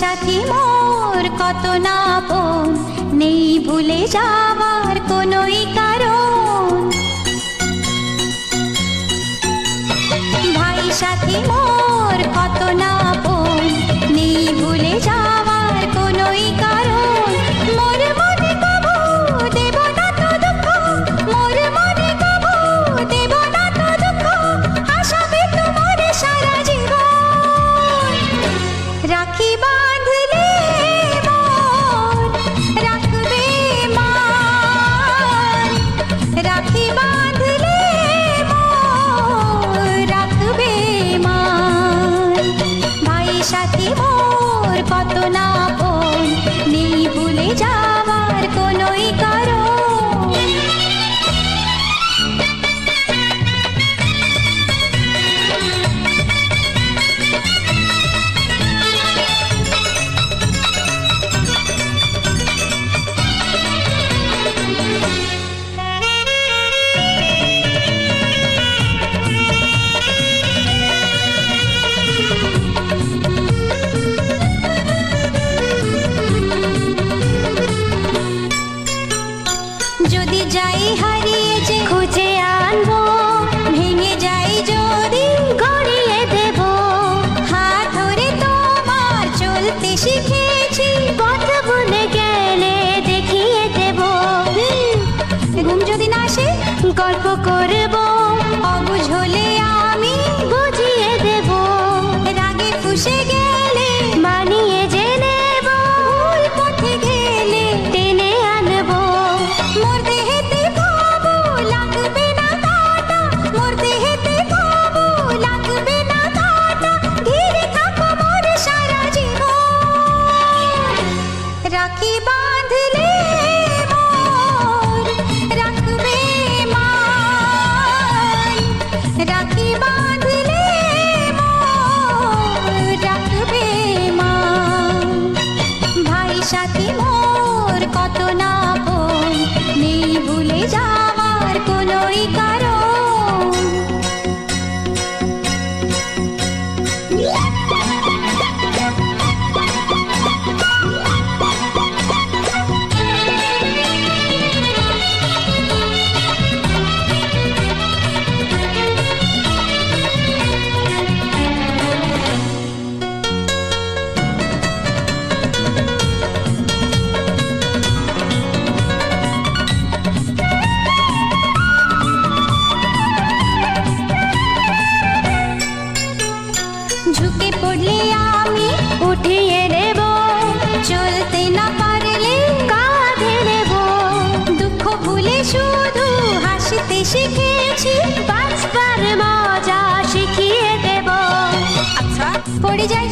সাথী মোর কত না আপন, নেই ভুলে যাবার কোনোই কারণ। ভাই সাথী মোর কত না আপন, নেই ভুলে যাবার কোনোই কারণ। মোর মনে কবু দেব না তো দুঃখ, মোর মনে কবু দেব না তো দুঃখ, আশাবে তোমার সারা জীবন। রাখি বাঁধলে মন রাখবে মান, রাখি বাঁধলে মন রাখবে মান। ভাই সাথী মোর কত না আপন, নেই ভুলে যাবার কোনোই কারণ। যদি যাই হারিয়ে যে খুঁজে আনবো, ভেঙে যাই যদি গড়িয়ে দেব। হাত ধরে তোমার চলতে শিখেছি, পথ ভুলে গেলে দেখিয়ে দেব। ঘুম যদি না আসে গল্প করব, অবুঝ হলে আমি বুঝিয়ে দেব। রাগে ফুঁসে গেলে মানিয়ে যে নেব, ভুল পথে গেলে টেনে আনবো। মোর দেহেতে কবু লাগবে না কাঁটা, মোর দেহেতে কবু লাগবে না কাঁটা, ঘিরে থাকো মোর সারা জীবন। রাখি বাঁধলে মোর রাখবে মান, রাখি বাঁধলে মোর রাখবে মান। ভাই সাথী মোর কত না আপন, নেই ভুলে যাওয়ার কোনোই কারণ। ঝুঁকে পড়লে আমি উঠিয়ে নেব, চলতে না পারলে কাঁধে নেব। দুঃখ ভুলে শুধু হাসতে শিখেছি, বাঁচবার মজা শিখিয়ে দেব। আচ্ছা পড়ে যাই